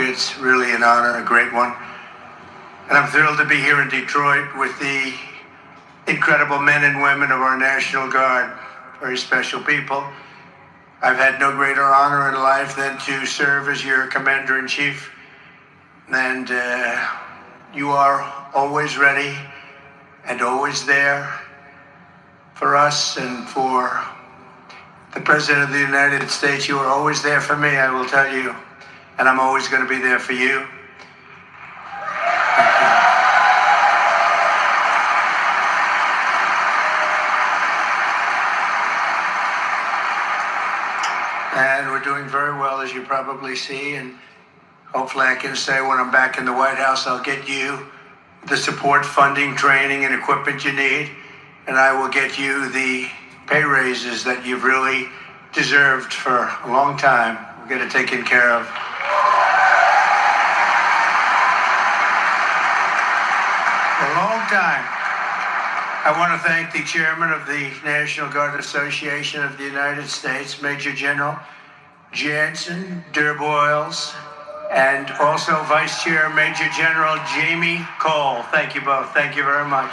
It's really an honor, a great one. And I'm thrilled to be here in Detroit with the incredible men and women of our National Guard, very special people. I've had no greater honor in life than to serve as your commander-in-chief. And you are always ready and always there for us and for the President of the United States. You are always there for me, I will tell you. And I'm always going to be there for you. And we're doing very well, as you probably see, and hopefully I can say when I'm back in the White House, I'll get you the support, funding, training, and equipment you need, and I will get you the pay raises that you've really deserved for a long time. We'll get it taken care of. For a long time. I want to thank the chairman of the National Guard Association of the United States, Major General Jansen Durboyles, and also Vice Chair Major General Jamie Cole. Thank you both. Thank you very much.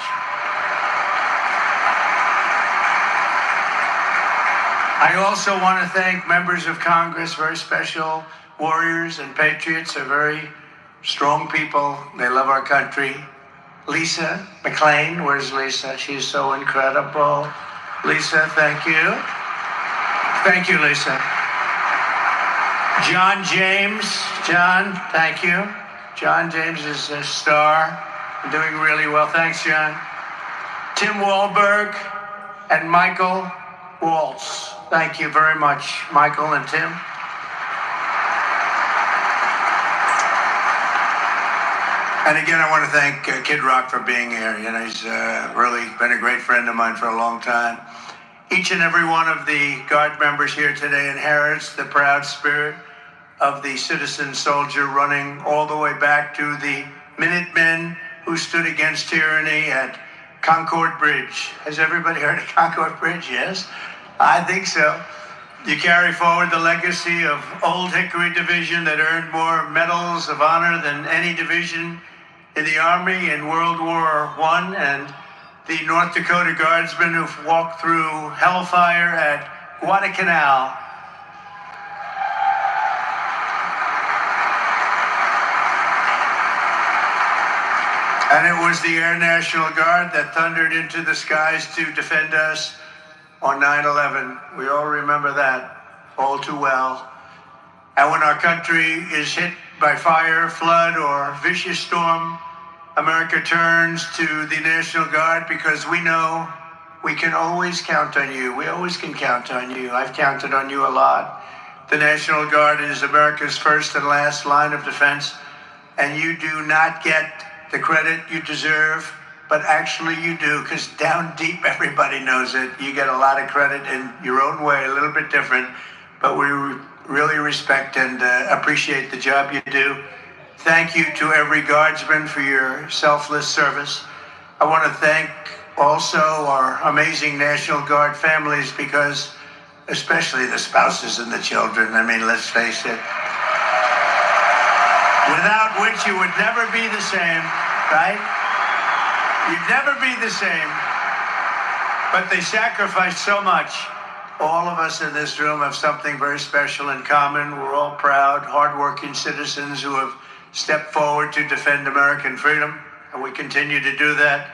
I also want to thank members of Congress, very special warriors and patriots. They're very strong people. They love our country. Lisa McLean, where's Lisa? She's so incredible. Lisa, thank you. Thank you, Lisa. John James, John, thank you. John James is a star, doing really well. Thanks, John. Tim Wahlberg and Michael Waltz. Thank you very much, Michael and Tim. And again, I want to thank Kid Rock for being here. You know, he's really been a great friend of mine for a long time. Each and every one of the Guard members here today inherits the proud spirit of the citizen soldier, running all the way back to the Minutemen who stood against tyranny at Concord Bridge. Has everybody heard of Concord Bridge? Yes? I think so. You carry forward the legacy of Old Hickory Division that earned more medals of honor than any division in the Army in World War I, and the North Dakota Guardsmen who've walked through hellfire at Guadalcanal. And it was the Air National Guard that thundered into the skies to defend us on 9/11. We all remember that all too well. And when our country is hit by fire, flood, or vicious storm, America turns to the National Guard because we know we can always count on you. We always can count on you. I've counted on you a lot. The National Guard is America's first and last line of defense, and you do not get the credit you deserve, but actually you do, because down deep everybody knows it. You get a lot of credit in your own way, a little bit different, but we really respect and appreciate the job you do. Thank you to every Guardsman for your selfless service. I want to thank also our amazing National Guard families, because especially the spouses and the children, I mean, let's face it, without which you would never be the same, right? You'd never be the same, but they sacrificed so much. All of us in this room have something very special in common. We're all proud, hardworking citizens who have stepped forward to defend American freedom, and we continue to do that.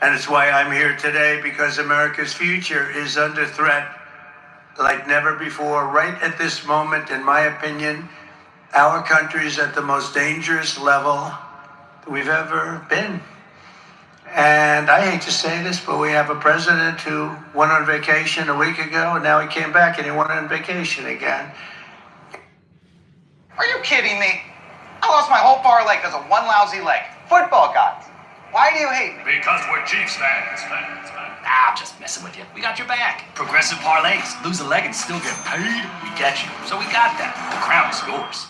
And it's why I'm here today, because America's future is under threat like never before. Right at this moment, in my opinion, our country is at the most dangerous level that we've ever been. And I hate to say this, but we have a president who went on vacation a week ago, and now he came back and he went on vacation again. Are you kidding me? I lost my whole parlay because of one lousy leg. Football gods. Why do you hate me? Because we're Chiefs fans, man. I'm just messing with you. We got your back. Progressive parlays. Lose a leg and still get paid. We get you. So we got that. The crown is yours.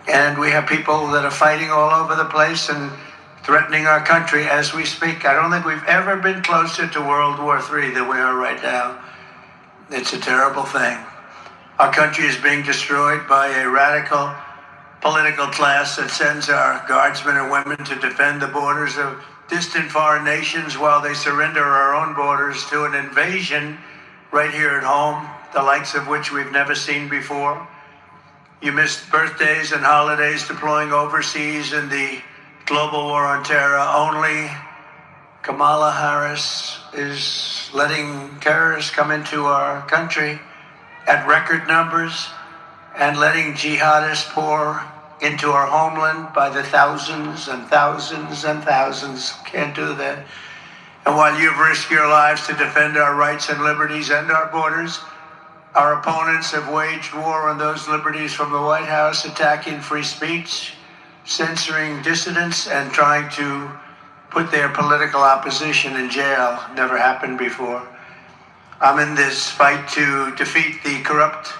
And we have people that are fighting all over the place and threatening our country as we speak. I don't think we've ever been closer to World War III than we are right now. It's a terrible thing. Our country is being destroyed by a radical political class that sends our guardsmen and women to defend the borders of distant foreign nations while they surrender our own borders to an invasion right here at home, the likes of which we've never seen before. You missed birthdays and holidays deploying overseas in the global war on terror. Only Kamala Harris is letting terrorists come into our country at record numbers and letting jihadists pour into our homeland by the thousands and thousands and thousands. Can't do that. And while you've risked your lives to defend our rights and liberties and our borders, our opponents have waged war on those liberties from the White House, attacking free speech, censoring dissidents, and trying to put their political opposition in jail. Never happened before. I'm in this fight to defeat the corrupt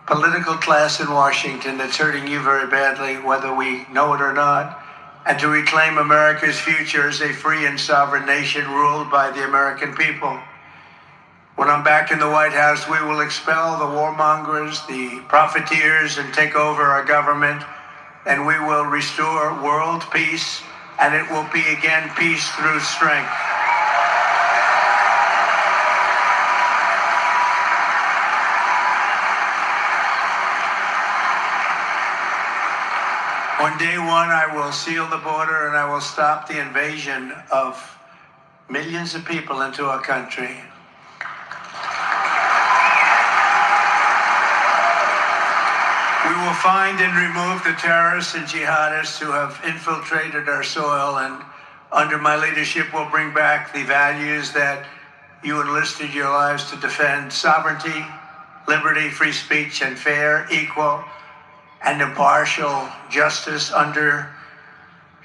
political class in Washington that's hurting you very badly, whether we know it or not, and to reclaim America's future as a free and sovereign nation ruled by the American people. When I'm back in the White House, we will expel the warmongers, the profiteers, and take over our government, and we will restore world peace, and it will be again peace through strength. On day one, I will seal the border and I will stop the invasion of millions of people into our country. We will find and remove the terrorists and jihadists who have infiltrated our soil, and under my leadership, we'll bring back the values that you enlisted your lives to defend: sovereignty, liberty, free speech, and fair, equal, and impartial justice under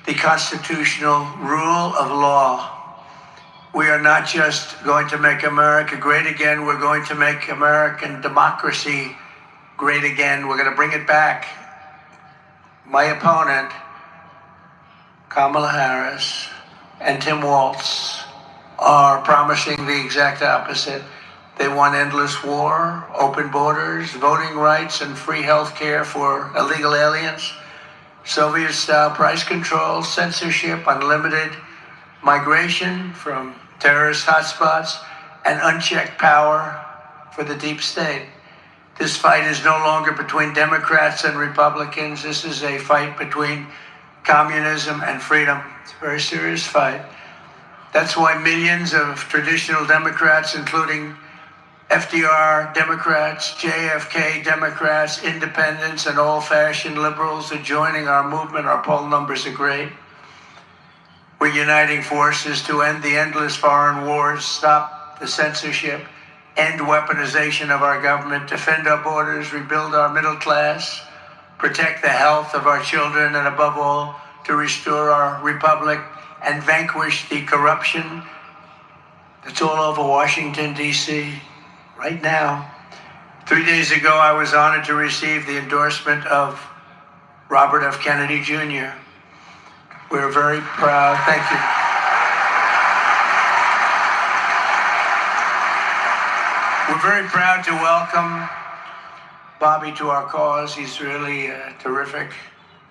the constitutional rule of law. We are not just going to make America great again, we're going to make American democracy great again. We're going to bring it back. My opponent, Kamala Harris, and Tim Walz are promising the exact opposite. They want endless war, open borders, voting rights, and free health care for illegal aliens, Soviet-style price control, censorship, unlimited migration from terrorist hotspots, and unchecked power for the deep state. This fight is no longer between Democrats and Republicans. This is a fight between communism and freedom. It's a very serious fight. That's why millions of traditional Democrats, including FDR Democrats, JFK Democrats, independents, and old-fashioned liberals, are joining our movement. Our poll numbers are great. We're uniting forces to end the endless foreign wars, stop the censorship, end weaponization of our government, defend our borders, rebuild our middle class, protect the health of our children, and above all, to restore our republic and vanquish the corruption that's all over Washington, D.C. right now. 3 days ago, I was honored to receive the endorsement of Robert F. Kennedy Jr. We're very proud. Thank you. We're very proud to welcome Bobby to our cause. He's really a terrific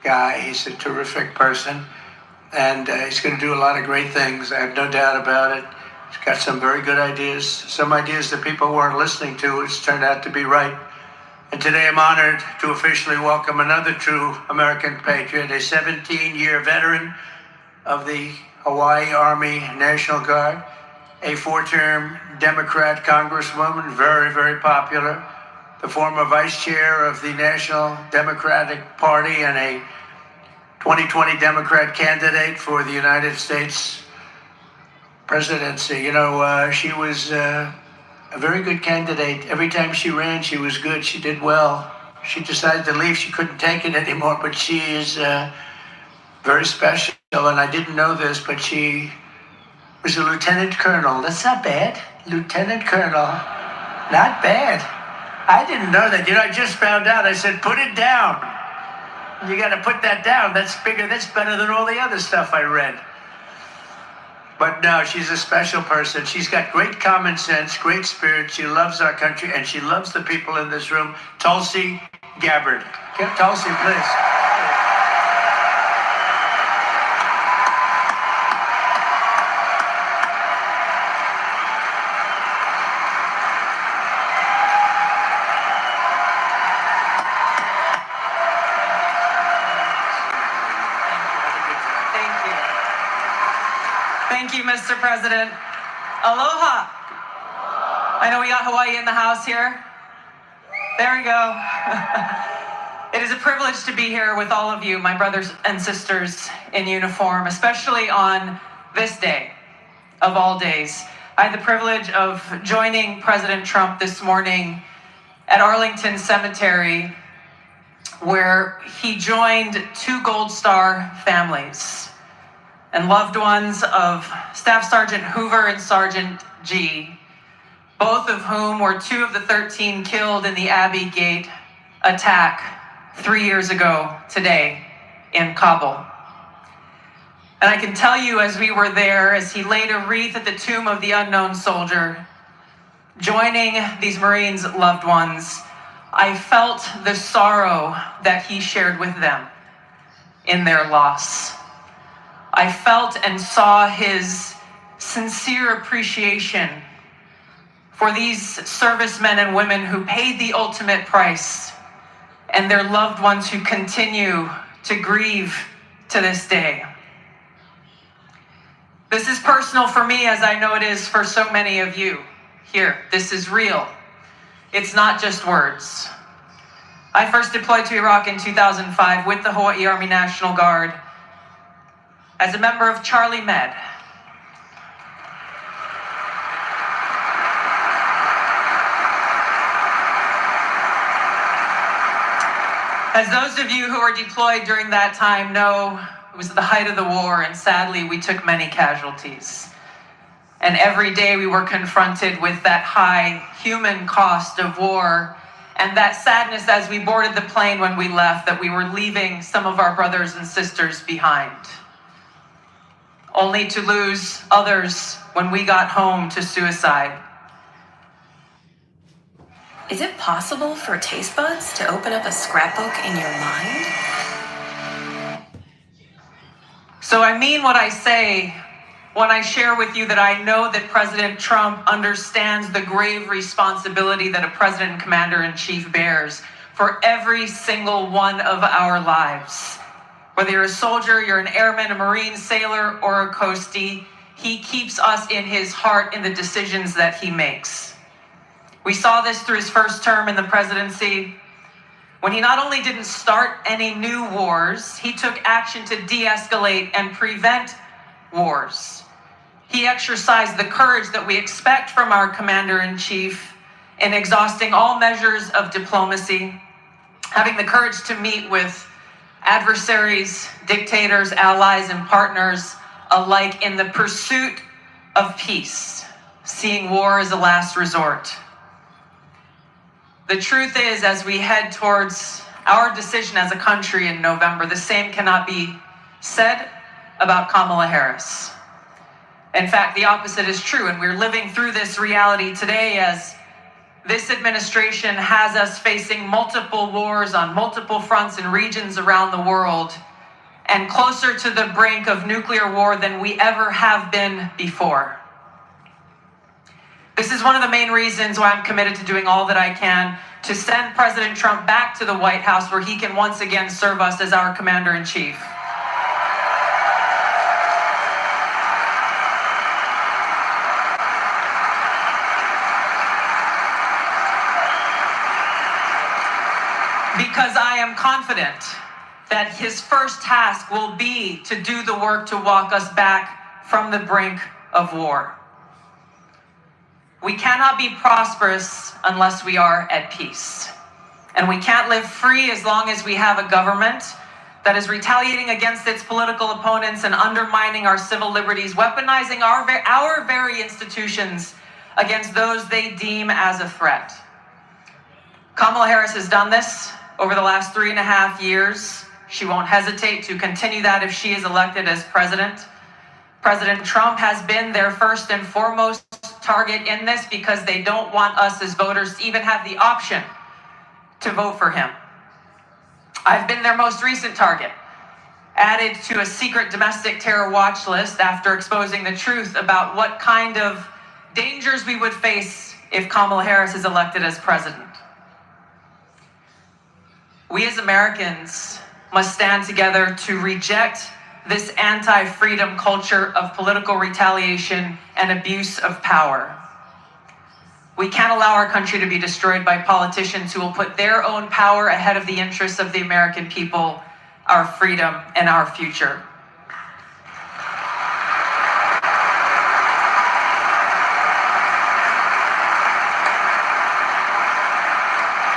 guy. He's a terrific person, and he's going to do a lot of great things. I have no doubt about it. He's got some very good ideas, some ideas that people weren't listening to. It's turned out to be right. And today I'm honored to officially welcome another true American patriot, a 17-year veteran of the Hawaii Army National Guard, a 4-term Democrat congresswoman, very, very popular, the former vice chair of the National Democratic Party and a 2020 Democrat candidate for the United States presidency. You know, she was a very good candidate. Every time she ran, she was good. She did well. She decided to leave. She couldn't take it anymore, but she is very special. And I didn't know this, but she was a lieutenant colonel. That's not bad. Lieutenant colonel. Not bad. I didn't know that. You know, I just found out. I said, put it down. You got to put that down. That's bigger. That's better than all the other stuff I read. But no, she's a special person. She's got great common sense, great spirit. She loves our country, and she loves the people in this room. Tulsi Gabbard. Tulsi, please. Thank you, Mr. President. Aloha. I know we got Hawaii in the house here. There we go. It is a privilege to be here with all of you, my brothers and sisters in uniform, especially on this day of all days. I had the privilege of joining President Trump this morning at Arlington Cemetery, where he joined 2 Gold Star families and loved ones of Staff Sergeant Hoover and Sergeant G, both of whom were 2 of the 13 killed in the Abbey Gate attack 3 years ago today in Kabul. And I can tell you, as we were there, as he laid a wreath at the tomb of the unknown soldier, joining these Marines' loved ones, I felt the sorrow that he shared with them in their loss. I felt and saw his sincere appreciation for these servicemen and women who paid the ultimate price and their loved ones who continue to grieve to this day. This is personal for me, as I know it is for so many of you here. This is real. It's not just words. I first deployed to Iraq in 2005 with the Hawaii Army National Guard as a member of Charlie Med. As those of you who were deployed during that time know, it was the height of the war, and sadly we took many casualties. And every day we were confronted with that high human cost of war, and that sadness as we boarded the plane when we left, that we were leaving some of our brothers and sisters behind, only to lose others when we got home to suicide. Is it possible for taste buds to open up a scrapbook in your mind? So I mean what I say when I share with you that I know that President Trump understands the grave responsibility that a president and commander-in-chief bears for every single one of our lives. Whether you're a soldier, you're an airman, a Marine, sailor, or a coastie, he keeps us in his heart in the decisions that he makes. We saw this through his first term in the presidency, when he not only didn't start any new wars, he took action to de-escalate and prevent wars. He exercised the courage that we expect from our commander-in-chief in exhausting all measures of diplomacy, having the courage to meet with adversaries, dictators, allies, and partners alike in the pursuit of peace, seeing war as a last resort. The truth is, as we head towards our decision as a country in November, the same cannot be said about Kamala Harris. In fact, the opposite is true, and we're living through this reality today as this administration has us facing multiple wars on multiple fronts and regions around the world, and closer to the brink of nuclear war than we ever have been before. This is one of the main reasons why I'm committed to doing all that I can to send President Trump back to the White House, where he can once again serve us as our commander-in-chief. Because I am confident that his first task will be to do the work to walk us back from the brink of war. We cannot be prosperous unless we are at peace. And we can't live free as long as we have a government that is retaliating against its political opponents and undermining our civil liberties, weaponizing our very institutions against those they deem as a threat. Kamala Harris has done this over the last 3.5 years. She won't hesitate to continue that if she is elected as president. President Trump has been their first and foremost target in this because they don't want us as voters to even have the option to vote for him. I've been their most recent target, added to a secret domestic terror watch list after exposing the truth about what kind of dangers we would face if Kamala Harris is elected as president. We as Americans must stand together to reject this anti-freedom culture of political retaliation and abuse of power. We can't allow our country to be destroyed by politicians who will put their own power ahead of the interests of the American people, our freedom, and our future.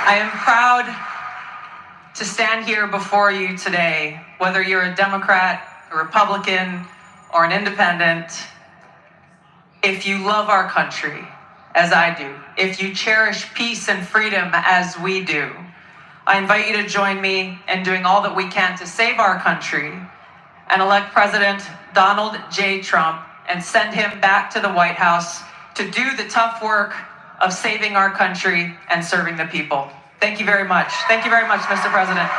I am proud to stand here before you today, whether you're a Democrat, a Republican, or an independent. If you love our country, as I do, if you cherish peace and freedom as we do, I invite you to join me in doing all that we can to save our country and elect President Donald J. Trump and send him back to the White House to do the tough work of saving our country and serving the people. Thank you very much. Thank you very much, Mr. President.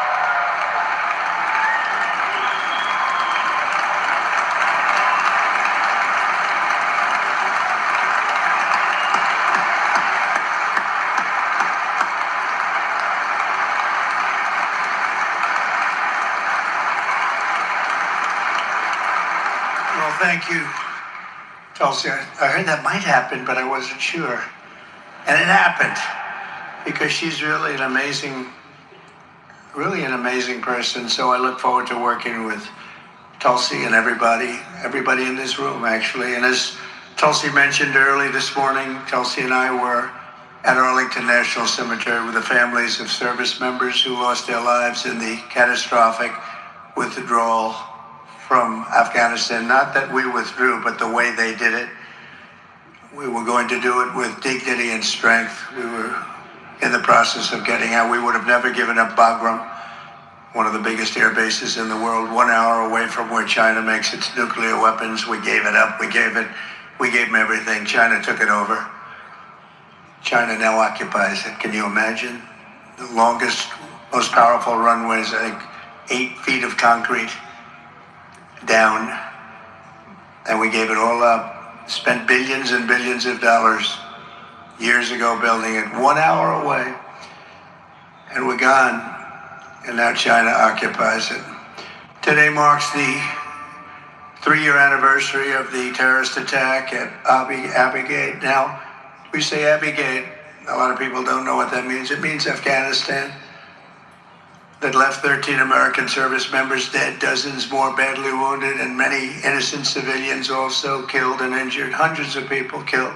Well, thank you, Tulsi. I heard that might happen, but I wasn't sure. And it happened because she's really an amazing person. So I look forward to working with Tulsi and everybody in this room, actually. And as Tulsi mentioned early this morning, Tulsi and I were at Arlington National Cemetery with the families of service members who lost their lives in the catastrophic withdrawal from Afghanistan. Not that we withdrew, but the way they did it. We were going to do it with dignity and strength. We were in the process of getting out. We would have never given up Bagram, one of the biggest air bases in the world, 1 hour away from where China makes its nuclear weapons. We gave it up. We gave them everything. China took it over. China now occupies it. Can you imagine? The longest, most powerful runways, I think 8 feet of concrete down. And we gave it all up. Spent billions and billions of dollars years ago building it, 1 hour away. And we're gone. And now China occupies it. Today marks the 3-year anniversary of the terrorist attack at Abbey Gate. Now, we say Abbey Gate, a lot of people don't know what that means. It means Afghanistan. That left 13 American service members dead, dozens more badly wounded, and many innocent civilians also killed and injured. Hundreds of people killed.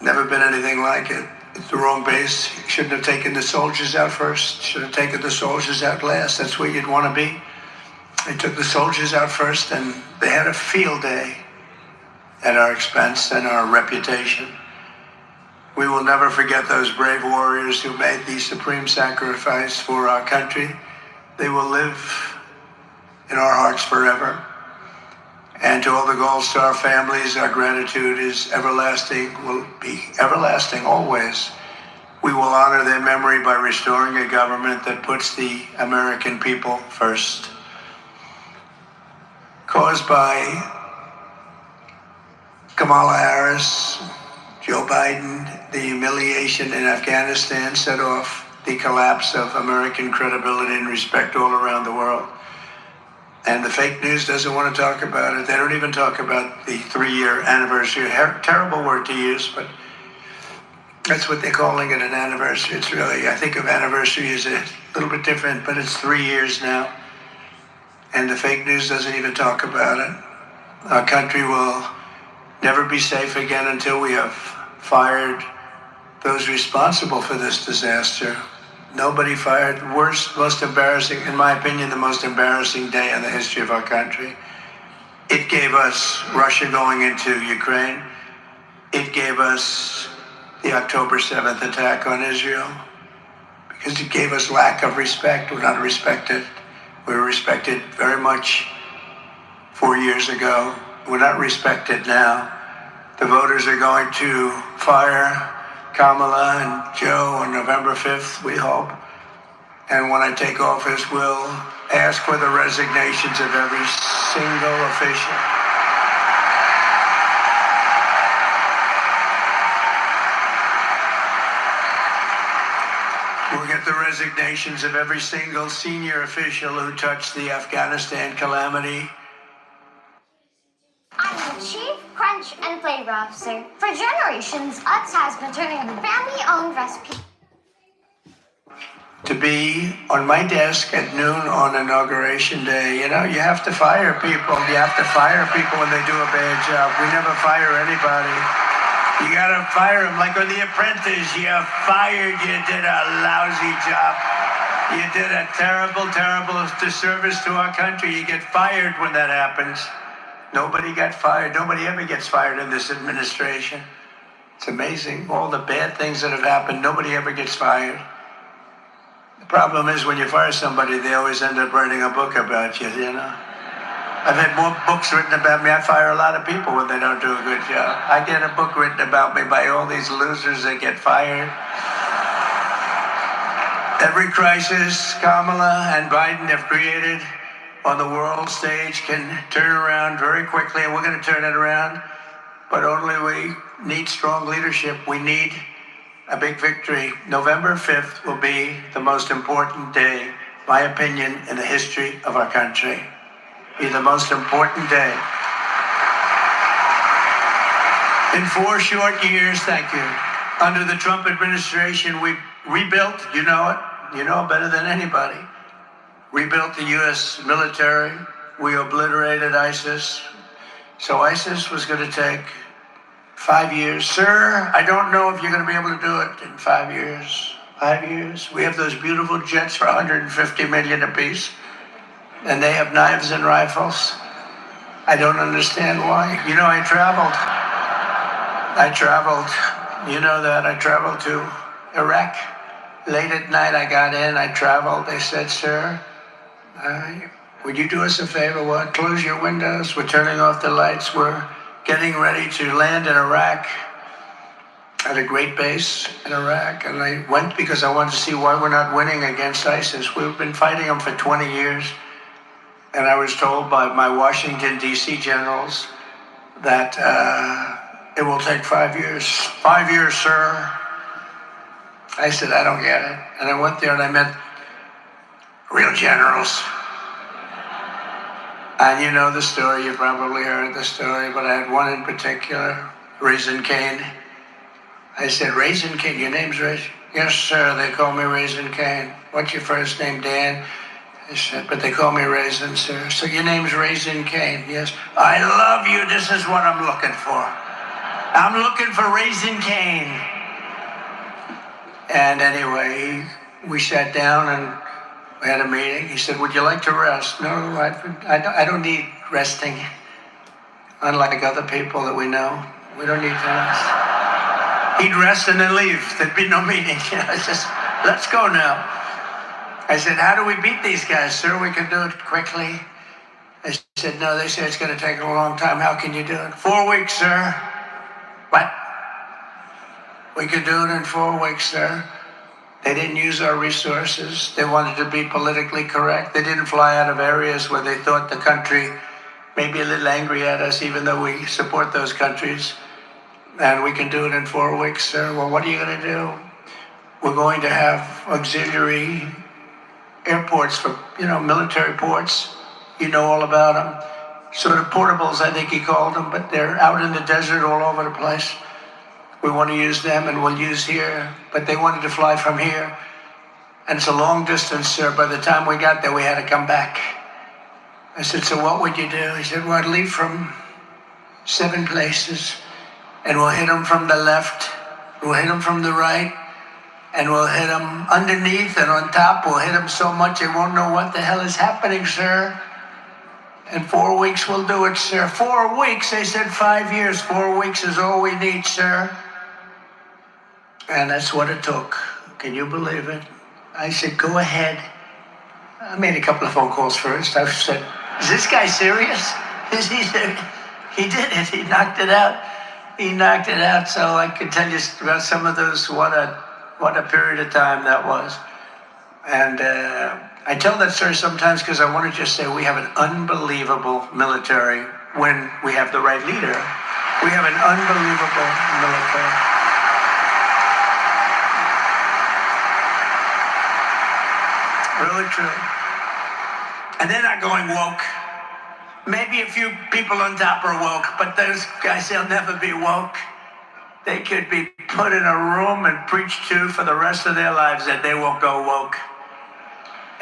Never been anything like it. It's the wrong base. Shouldn't have taken the soldiers out first. Should have taken the soldiers out last. That's where you'd want to be. They took the soldiers out first, and they had a field day at our expense and our reputation. We will never forget those brave warriors who made the supreme sacrifice for our country. They will live in our hearts forever. And to all the Gold Star families, our gratitude is everlasting, will be everlasting always. We will honor their memory by restoring a government that puts the American people first. Caused by Kamala Harris, Joe Biden, the humiliation in Afghanistan set off the collapse of American credibility and respect all around the world. And the fake news doesn't want to talk about it. They don't even talk about the 3-year anniversary. Terrible word to use, but that's what they're calling it, an anniversary. It's really, I think of anniversary as a little bit different, but it's 3 years now. And the fake news doesn't even talk about it. Our country will never be safe again until we have fired those responsible for this disaster. Nobody fired. Worst, most embarrassing, in my opinion, the most embarrassing day in the history of our country. It gave us Russia going into Ukraine. It gave us the October 7th attack on Israel because it gave us lack of respect. We're not respected. We were respected very much 4 years ago. We're not respected now. The voters are going to fire Kamala and Joe on November 5th, we hope. And when I take office, we'll ask for the resignations of every single official. We'll get the resignations of every single senior official who touched the Afghanistan calamity. I'm the Chief Crunch and Flavor Officer. For generations, Utz has been turning a family-owned recipe. To be on my desk at noon on Inauguration Day, you have to fire people. You have to fire people when they do a bad job. We never fire anybody. You gotta fire them. Like on The Apprentice, you're fired. You did a lousy job. You did a terrible, terrible disservice to our country. You get fired when that happens. Nobody got fired. Nobody ever gets fired in this administration. It's amazing. All the bad things that have happened, nobody ever gets fired. The problem is when you fire somebody, they always end up writing a book about you, I've had more books written about me. I fire a lot of people when they don't do a good job. I get a book written about me by all these losers that get fired. Every crisis Kamala and Biden have created on the world stage can turn around very quickly, and we're going to turn it around. But only we need strong leadership. We need a big victory. November 5th will be the most important day, my opinion, in the history of our country. Be the most important day. In 4 short years, thank you, under the Trump administration, we rebuilt, you know it, you know better than anybody, rebuilt the U.S. military. We obliterated ISIS. So ISIS was going to take 5 years. Sir, I don't know if you're going to be able to do it in 5 years. 5 years. We have those beautiful jets for $150 million apiece. And they have knives and rifles. I don't understand why. I traveled. You know that. I traveled to Iraq. Late at night, I got in. I traveled. They said, sir, would you do us a favor? What? Close your windows. We're turning off the lights. We're getting ready to land in Iraq at a great base in Iraq. And I went because I wanted to see why we're not winning against ISIS. We've been fighting them for 20 years. And I was told by my Washington, D.C. generals that it will take 5 years. 5 years, sir. I said, I don't get it. And I went there and I met real generals. And you know the story. You probably heard the story. But I had one in particular, Raisin Cane. I said, Raisin Cane, your name's Raisin? Yes, sir. They call me Raisin Cane. What's your first name, Dan? I said, but they call me Raisin, sir. So your name's Raisin Cane, yes? I love you. This is what I'm looking for. I'm looking for Raisin Cane. And anyway, we sat down and we had a meeting. He said, would you like to rest? No, I don't need resting. Unlike other people that we know, we don't need to rest. He'd rest and then leave. There'd be no meeting. It's just, let's go now. I said, how do we beat these guys, sir? We can do it quickly. They said, no, they say it's going to take a long time. How can you do it? 4 weeks, sir. What? We could do it in 4 weeks, sir. They didn't use our resources. They wanted to be politically correct. They didn't fly out of areas where they thought the country may be a little angry at us, even though we support those countries. And we can do it in 4 weeks, sir. Well, what are you going to do? We're going to have auxiliary airports for, military ports. You know all about them. Sort of portables, I think he called them, but they're out in the desert all over the place. We want to use them, and we'll use here. But they wanted to fly from here. And it's a long distance, sir. By the time we got there, we had to come back. I said, so what would you do? He said, well, I'd leave from 7 places, and we'll hit them from the left, we'll hit them from the right, and we'll hit them underneath and on top. We'll hit them so much they won't know what the hell is happening, sir. In 4 weeks, we'll do it, sir. 4 weeks? They said 5 years. 4 weeks is all we need, sir. And that's what it took. Can you believe it? I said, go ahead. I made a couple of phone calls first. I said, is this guy serious? He did it. He knocked it out. He knocked it out. So I could tell you about some of those. What a period of time that was. And I tell that story sometimes because I want to just say we have an unbelievable military when we have the right leader. We have an unbelievable military. Really true. And they're not going woke. Maybe a few people on top are woke, but those guys, they'll never be woke. They could be put in a room and preached to for the rest of their lives that they won't go woke.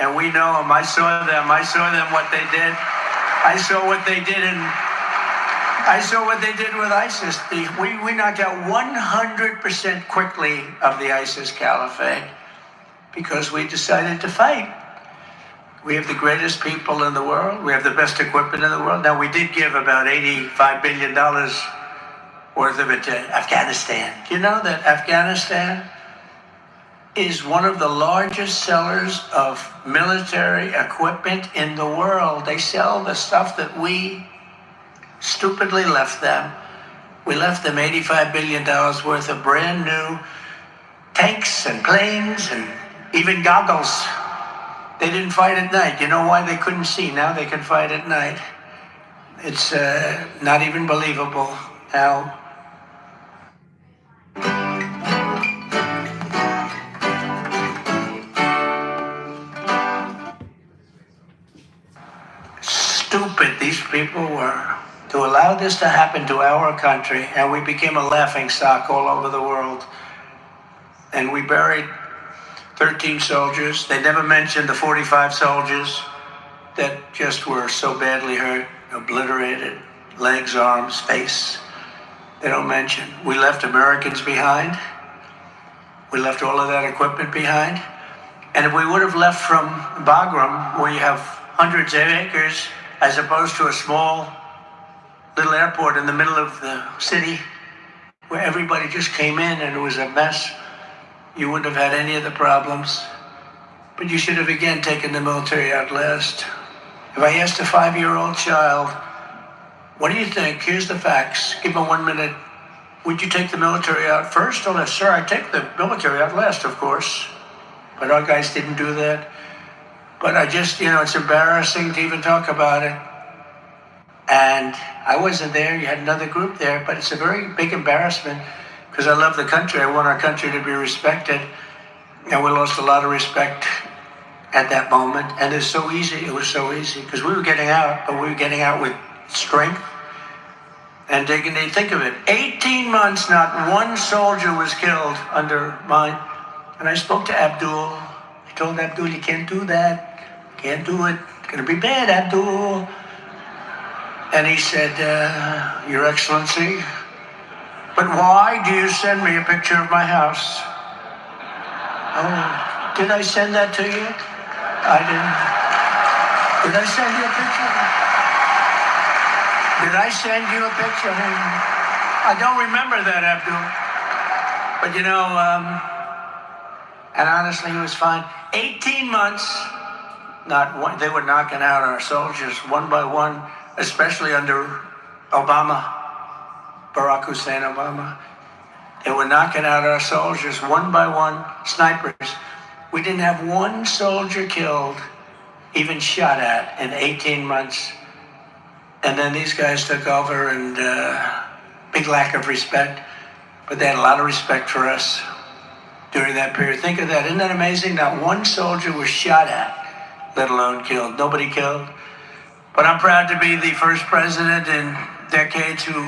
And we know them. I saw them. I saw them, what they did. I saw what they did, and I saw what they did with ISIS. We knocked out 100% quickly of the ISIS caliphate because we decided to fight. We have the greatest people in the world. We have the best equipment in the world. Now, we did give about $85 billion worth of it to Afghanistan. Do you know that Afghanistan is one of the largest sellers of military equipment in the world? They sell the stuff that we stupidly left them. We left them $85 billion worth of brand new tanks and planes and even goggles. They didn't fight at night. You know why? They couldn't see. Now they can fight at night. It's not even believable how stupid these people were to allow this to happen to our country, and we became a laughingstock all over the world. And we buried 13 soldiers. They never mentioned the 45 soldiers that just were so badly hurt, obliterated, legs, arms, face. They don't mention. We left Americans behind. We left all of that equipment behind. And if we would have left from Bagram, where you have hundreds of acres, as opposed to a small little airport in the middle of the city, where everybody just came in and it was a mess, you wouldn't have had any of the problems. But you should have again taken the military out last. If I asked a 5-year-old child, what do you think? Here's the facts. Give them 1 minute. Would you take the military out first or last? Sir, I'd take the military out last, of course. But our guys didn't do that. But I just, it's embarrassing to even talk about it. And I wasn't there. You had another group there. But it's a very big embarrassment because I love the country. I want our country to be respected. And we lost a lot of respect at that moment. And it's so easy. It was so easy because we were getting out, but we were getting out with strength and dignity. Think of it. 18 months, not one soldier was killed under mine. And I spoke to Abdul. I told Abdul, you can't do that. You can't do it. It's going to be bad, Abdul. And he said, Your Excellency, but why do you send me a picture of my house? Oh, did I send that to you? I didn't. Did I send you a picture? Did I send you a picture? I don't remember that, Abdul. But and honestly, he was fine. 18 months, not one, they were knocking out our soldiers one by one, especially under Obama, Barack Hussein Obama. They were knocking out our soldiers one by one, snipers. We didn't have one soldier killed, even shot at, in 18 months. And then these guys took over, and big lack of respect. But they had a lot of respect for us during that period. Think of that. Isn't that amazing? Not one soldier was shot at, let alone killed. Nobody killed. But I'm proud to be the first president in decades who